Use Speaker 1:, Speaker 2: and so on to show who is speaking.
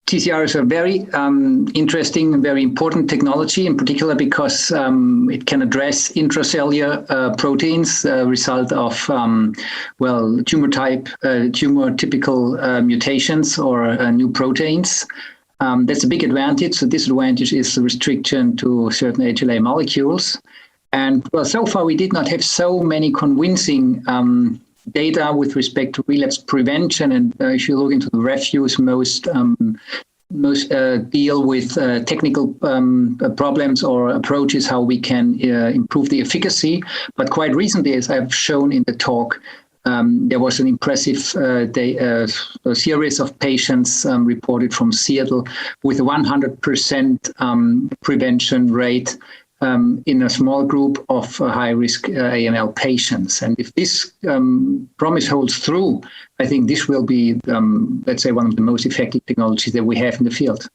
Speaker 1: TCRs are very interesting and very important technology, in particular because it can address intracellular proteins, result of tumor typical mutations or new proteins. That's a big advantage. The disadvantage is the restriction to certain HLA molecules. And well, so far we did not have so many convincing data with respect to relapse prevention. And if you look into the reviews, most deal with technical problems or approaches how we can improve the efficacy. But quite recently, as I've shown in the talk, there was an impressive series of patients reported from Seattle with a 100% prevention rate in a small group of high-risk AML patients. And if this promise holds through, I think this will be, let's say, one of the most effective technologies that we have in the field.